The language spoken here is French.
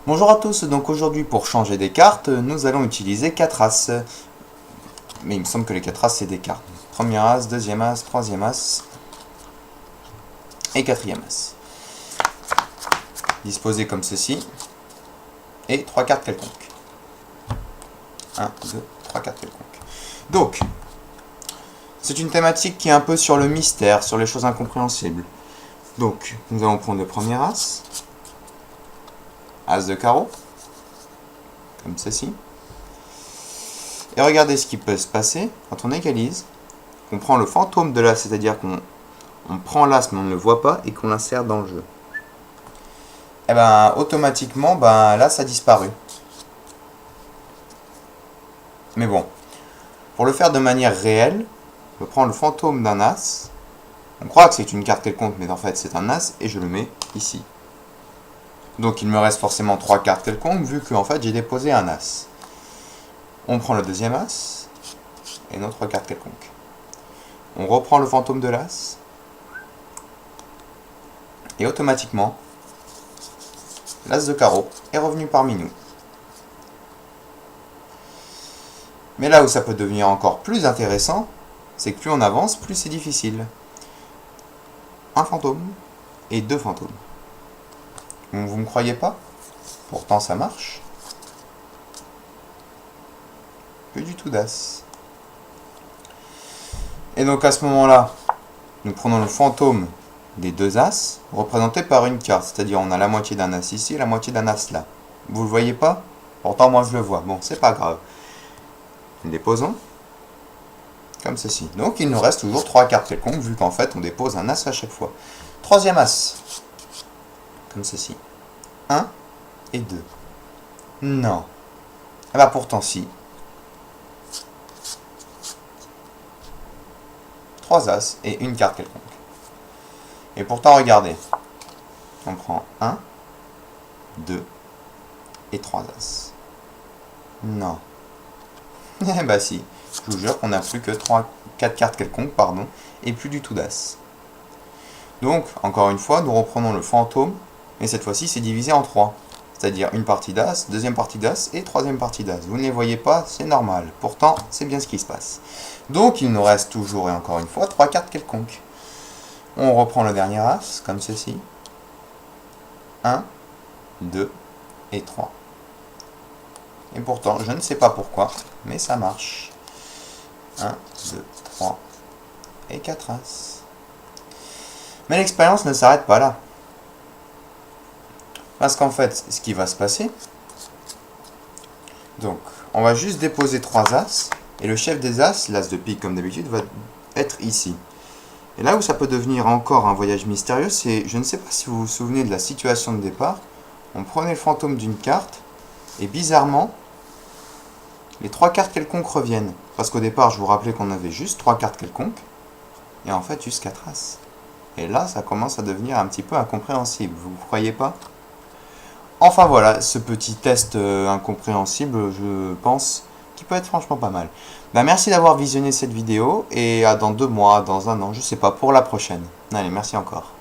Bonjour à tous, donc aujourd'hui pour changer des cartes, nous allons utiliser 4 As. Mais il me semble que les 4 As c'est des cartes. Premier As, deuxième As, troisième As et quatrième As. Disposés comme ceci. Et 3 cartes quelconques. 1, 2, 3 cartes quelconques. Donc, c'est une thématique qui est un peu sur le mystère, sur les choses incompréhensibles. Donc, nous allons prendre le premier As. As de carreau, comme ceci. Et regardez ce qui peut se passer quand on égalise, qu'on prend le fantôme de l'As, c'est-à-dire qu'on prend l'As mais on ne le voit pas et qu'on l'insère dans le jeu. Et ben automatiquement, l'As a disparu. Mais bon, pour le faire de manière réelle, je prends le fantôme d'un As. On croit que c'est une carte quelconque, mais en fait c'est un As, et je le mets ici. Donc il me reste forcément 3 cartes quelconques, vu que en fait j'ai déposé un As. On prend le deuxième As, et nos 3 cartes quelconques. On reprend le fantôme de l'As, et automatiquement, l'As de carreau est revenu parmi nous. Mais là où ça peut devenir encore plus intéressant, c'est que plus on avance, plus c'est difficile. Un fantôme et 2 fantômes. Vous me croyez pas? Pourtant ça marche. Plus du tout d'As. Et donc à ce moment-là, nous prenons le fantôme des 2 As, représenté par une carte. C'est-à-dire on a la moitié d'un As ici et la moitié d'un As là. Vous le voyez pas? Pourtant moi je le vois. Bon, c'est pas grave. Nous déposons. Comme ceci. Donc il nous reste toujours 3 cartes quelconques, vu qu'en fait on dépose un As à chaque fois. Troisième As. Comme ceci. 1 et 2. Non. Ah bah pourtant si. 3 As et une carte quelconque. Et pourtant regardez. On prend 1, 2 et 3 As. Non. Eh bah si. Je vous jure qu'on n'a plus que 4 cartes quelconques, pardon, et plus du tout d'As. Donc, encore une fois, nous reprenons le fantôme, mais cette fois-ci c'est divisé en 3. C'est-à-dire une partie d'As, deuxième partie d'As et troisième partie d'As. Vous ne les voyez pas, c'est normal. Pourtant, c'est bien ce qui se passe. Donc, il nous reste toujours et encore une fois 3 cartes quelconques. On reprend le dernier As, comme ceci. 1, 2 et 3. Et pourtant, je ne sais pas pourquoi, mais ça marche. 1, 2, 3 et 4 As. Mais l'expérience ne s'arrête pas là. Parce qu'en fait, ce qui va se passer, donc, on va juste déposer 3 As, et le chef des As, l'As de pique comme d'habitude, va être ici. Et là où ça peut devenir encore un voyage mystérieux, c'est, je ne sais pas si vous vous souvenez de la situation de départ, on prenait le fantôme d'une carte, et bizarrement, les 3 cartes quelconques reviennent. Parce qu'au départ, je vous rappelais qu'on avait juste 3 cartes quelconques, et en fait juste 4 As. Et là, ça commence à devenir un petit peu incompréhensible, vous ne croyez pas? Enfin voilà, ce petit test incompréhensible, je pense, qui peut être franchement pas mal. Merci d'avoir visionné cette vidéo, et à dans 2 mois, dans 1 an, je sais pas, pour la prochaine. Allez, merci encore.